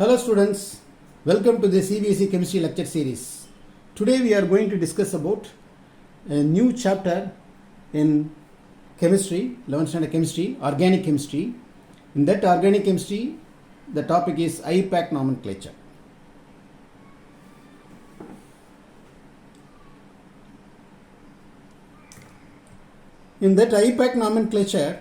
Hello students, welcome to the CBSE Chemistry Lecture Series. Today we are going to discuss about a new chapter in chemistry, 11th standard chemistry, organic chemistry. In that organic chemistry, the topic is IUPAC Nomenclature. In that IUPAC Nomenclature,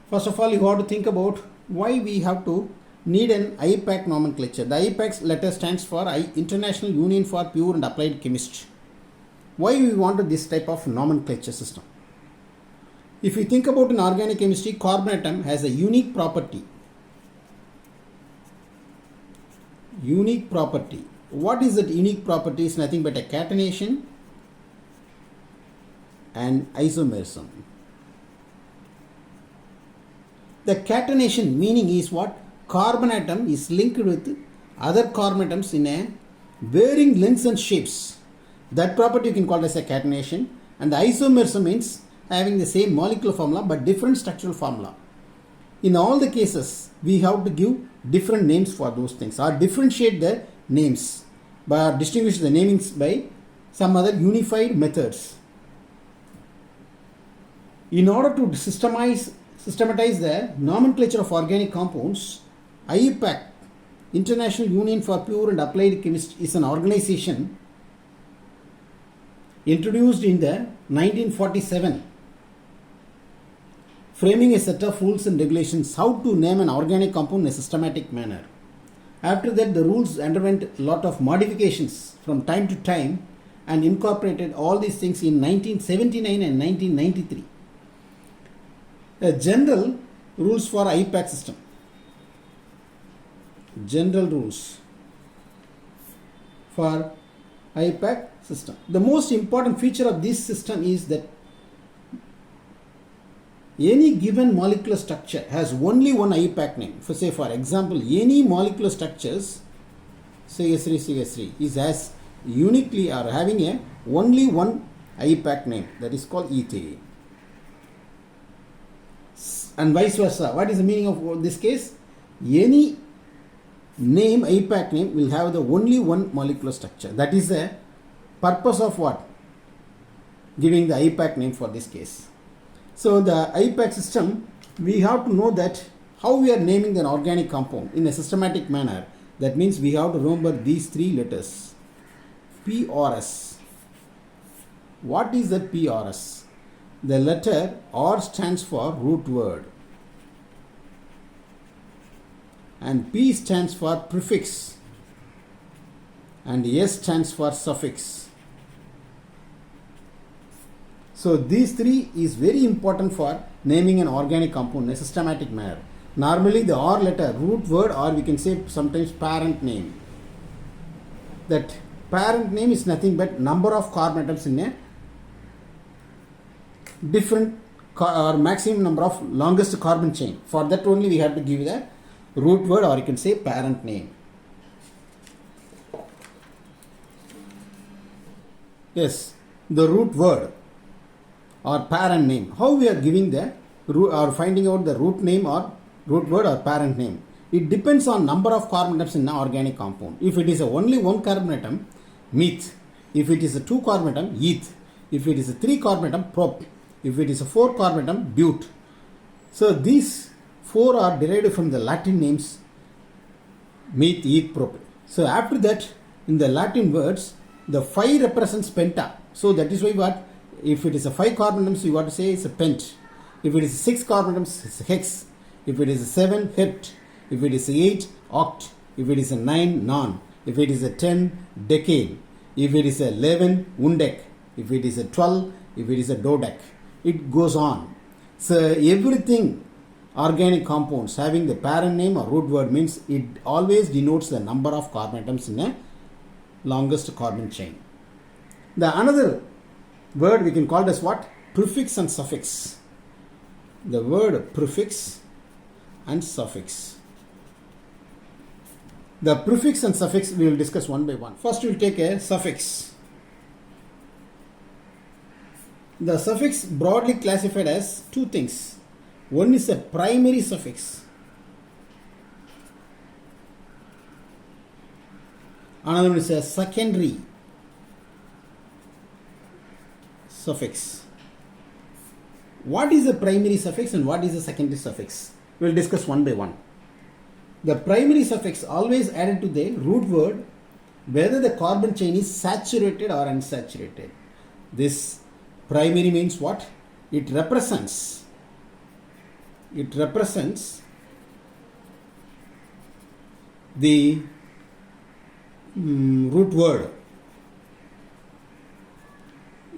first of all you have to think about why we have to need an IUPAC nomenclature. The IUPAC letter stands for International Union for Pure and Applied Chemistry. Why we wanted this type of nomenclature system? If you think about in organic chemistry, carbon atom has a unique property. Unique property. What is that unique property? Is nothing but a catenation and isomerism. The catenation meaning is what? Carbon atom is linked with other carbon atoms in a varying lengths and shapes. That property you can call as a catenation. And the isomerism means having the same molecular formula but different structural formula. In all the cases, we have to give different names for those things or differentiate the names or distinguish the namings by some other unified methods. In order to systematize the nomenclature of organic compounds, IUPAC, International Union for Pure and Applied Chemistry, is an organization introduced in the 1947, framing a set of rules and regulations how to name an organic compound in a systematic manner. After that, the rules underwent a lot of modifications from time to time and incorporated all these things in 1979 and 1993. General rules for IUPAC system. General rules for IUPAC system. The most important feature of this system is that any given molecular structure has only one IUPAC name. For example, any molecular structures, CH3 is as uniquely or having only one IUPAC name, that is called ethane. And vice versa. What is the meaning of this case? Any name, IUPAC name, will have the only one molecular structure. That is the purpose of what? Giving the IUPAC name for this case. So the IUPAC system, we have to know that how we are naming an organic compound in a systematic manner. That means we have to remember these three letters. P or S. What is that P or S? The letter R stands for root word and P stands for prefix and S stands for suffix. So these three is very important for naming an organic compound in a systematic manner. Normally the R letter, root word, or we can say sometimes parent name. That parent name is nothing but number of carbon atoms in a different or maximum number of longest carbon chain. For that only we have to give the root word, or you can say parent name. Yes, the root word or parent name. How we are giving the root or finding out the root name or root word or parent name? It depends on number of carbon atoms in an organic compound. If it is only one carbon atom, meth. If it is a 2 carbon atom, eth. If it is a 3 carbon atom, prop. If it is a 4 carbon atom, bute. So these 4 are derived from the Latin names meth, eth, prop. So after that, in the Latin words, the 5 represents penta. So that is why what? If it is a 5 carbon atoms, you want to say it's a pent. If it is 6 carbon atoms, it's a hex. If it is a 7, hept. If it is a 8, oct. If it is a 9, non. If it is a 10, decade. If it is a 11, undec. If it is a 12, if it is a dodec. It goes on. So everything organic compounds having the parent name or root word means it always denotes the number of carbon atoms in a longest carbon chain. The another word we can call as what? Prefix and suffix. The word prefix and suffix. The prefix and suffix we will discuss one by one. First we will take a suffix. The suffix broadly classified as two things. One is a primary suffix. Another one is a secondary suffix. What is the primary suffix and what is the secondary suffix? We will discuss one by one. The primary suffix always added to the root word whether the carbon chain is saturated or unsaturated. This primary means what? It represents the root word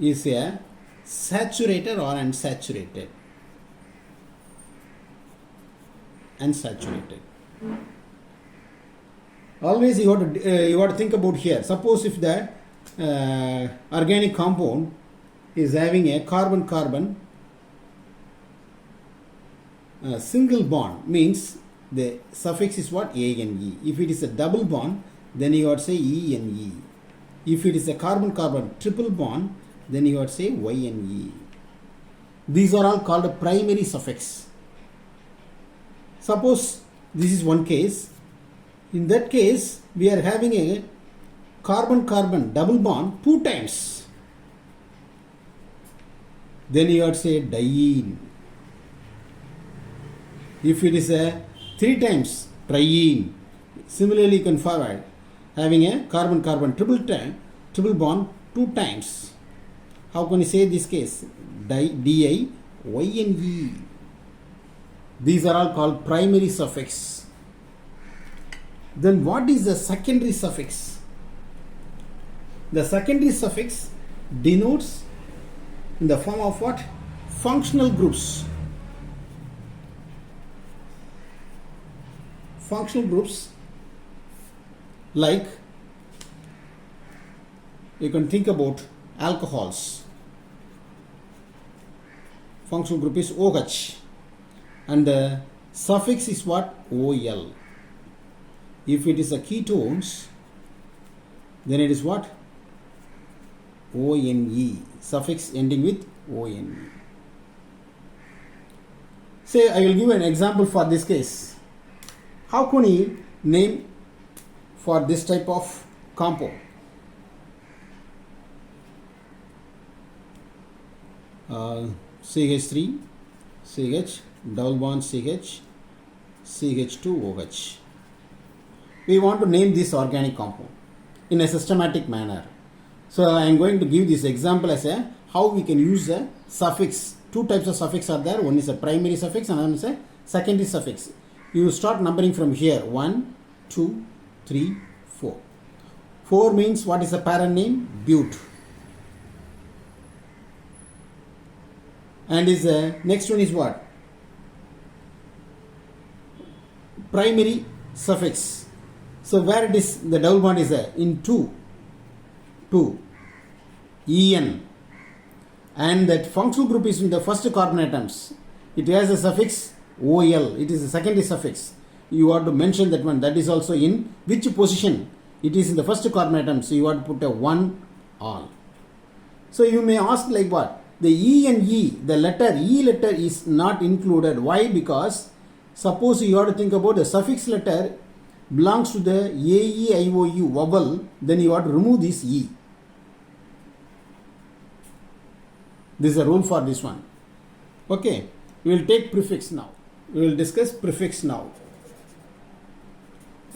is a saturated or unsaturated. Always you have to think about here. Suppose if the organic compound is having a carbon-carbon single bond, means the suffix is what? A and E. If it is a double bond, then you have to say E and E. If it is a carbon-carbon triple bond, then you have to say Y and E. These are all called a primary suffix. Suppose this is one case. In that case, we are having a carbon-carbon double bond 2 times. Then you have to say diene. If it is a 3 times, triene. Similarly, you can forward having a carbon-carbon triple bond 2 times. How can you say this case? Di, Y and E. These are all called primary suffix. Then what is the secondary suffix? The secondary suffix denotes in the form of what? Functional groups. Functional groups like you can think about alcohols. Functional group is OH and the suffix is what? OL. If it is a ketones, then it is what? ONE. Suffix ending with ONE. Say I will give an example for this case. How can you name for this type of compound? CH3, CH, double bond CH, CH2OH. We want to name this organic compound in a systematic manner. So I am going to give this example as a how we can use a suffix. 2 types of suffix are there. One is a primary suffix and another is a secondary suffix. You start numbering from here. 1, 2, 3, 4. 4 means what is the parent name? Bute. And is next one is what? Primary suffix. So where it is the double bond is there? In 2, En. And that functional group is in the first carbon atoms. It has a suffix OL. It is a secondary suffix. You have to mention that one. That is also in which position? It is in the first carbon atom. So you have to put a 1 all. So you may ask like what? The E and E, the letter E letter is not included. Why? Because suppose you have to think about the suffix letter belongs to the AEIOU vowel, then you have to remove this E. This is a rule for this one. Okay, we will take prefix now. We will discuss prefix now.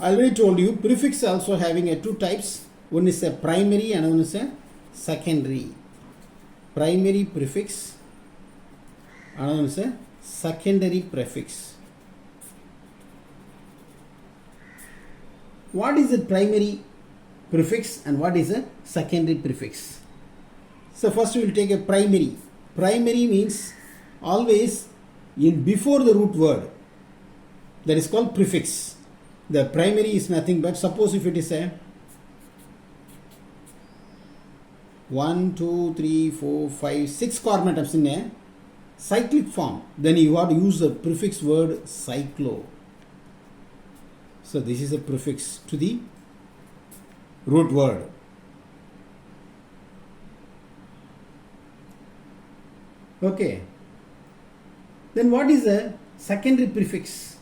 I already told you prefix also having a 2 types. One is a primary and one is a secondary. Primary prefix, another one is a secondary prefix. What is a primary prefix and what is a secondary prefix? So first we will take a primary. Primary means always in before the root word. That is called prefix. The primary is nothing but, suppose if it is a 1, 2, 3, 4, 5, 6 carbon atoms in a cyclic form, then you have to use the prefix word cyclo. So this is a prefix to the root word. Okay. Then what is a secondary prefix?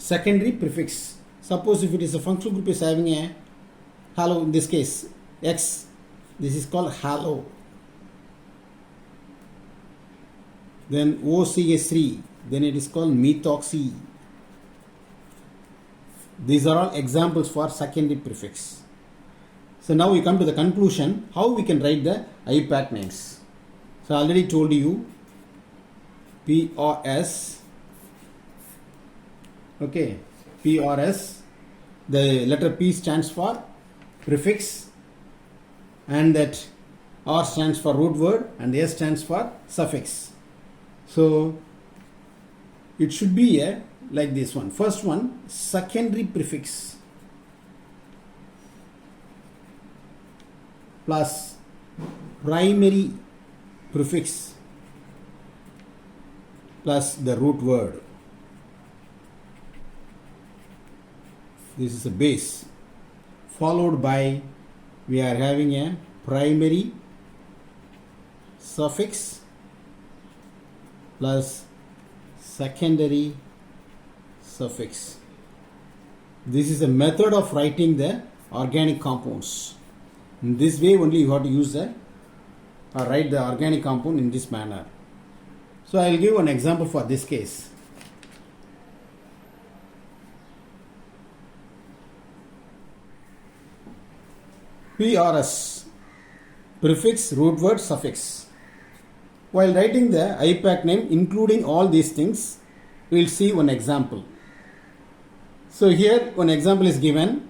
secondary prefix. Suppose if it is a functional group is having a halo, in this case X, this is called halo. Then OCH3, then it is called methoxy. These are all examples for secondary prefix. So now we come to the conclusion, how we can write the IUPAC names. So I already told you PRS, okay, PRS, the letter P stands for prefix, and that R stands for root word and S stands for suffix. So it should be a like this one. First one, secondary prefix plus primary prefix plus the root word. This is a base, followed by we are having a primary suffix plus secondary suffix. This is a method of writing the organic compounds. In this way only you have to use the or write the organic compound in this manner. So I will give an example for this case. PRS, prefix, root word, suffix. While writing the IUPAC name including all these things, we will see one example. So here one example is given,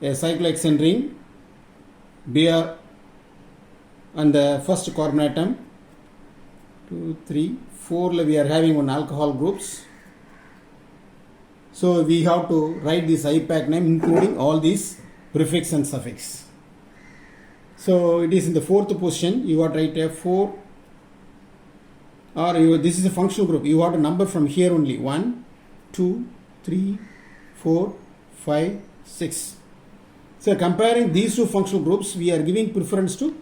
a cyclohexane ring, Br and the first carbon atom, 2, 3, 4 we are having one alcohol groups. So we have to write this IUPAC name including all these prefix and suffix. So it is in the fourth position, you have to write a 4, or this is a functional group, you have to number from here only, 1, 2, 3, 4, 5, 6. So comparing these two functional groups, we are giving preference to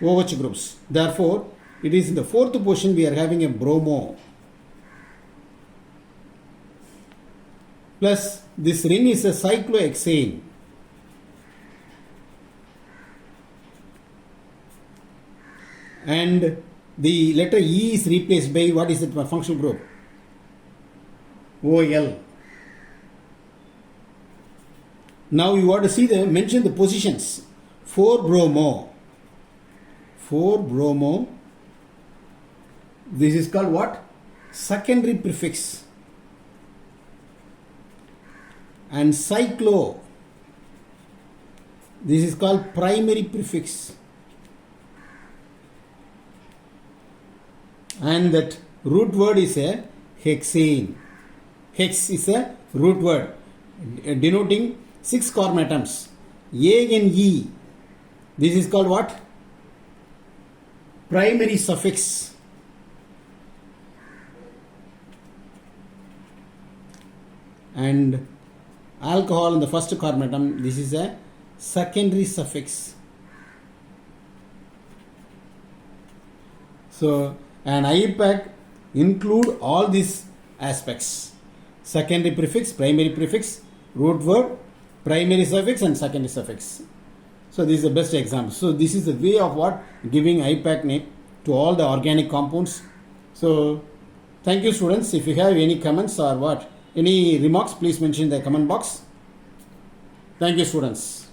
OH groups. Therefore, it is in the fourth position we are having a bromo. Plus this ring is a cyclohexane. And the letter E is replaced by what is it for functional group? OL. Now you want to see mention the positions. 4-bromo. 4-bromo. This is called what? Secondary prefix. And cyclo. This is called primary prefix. And that root word is a hexane. Hex is a root word denoting 6 carbon atoms. A and E. This is called what? Primary suffix. And alcohol in the first carbon atom, this is a secondary suffix. So an IUPAC include all these aspects: secondary prefix, primary prefix, root word, primary suffix and secondary suffix. So this is the best example. So this is the way of what giving IUPAC name to all the organic compounds. So thank you students. If you have any comments or what, any remarks, please mention in the comment box. Thank you students.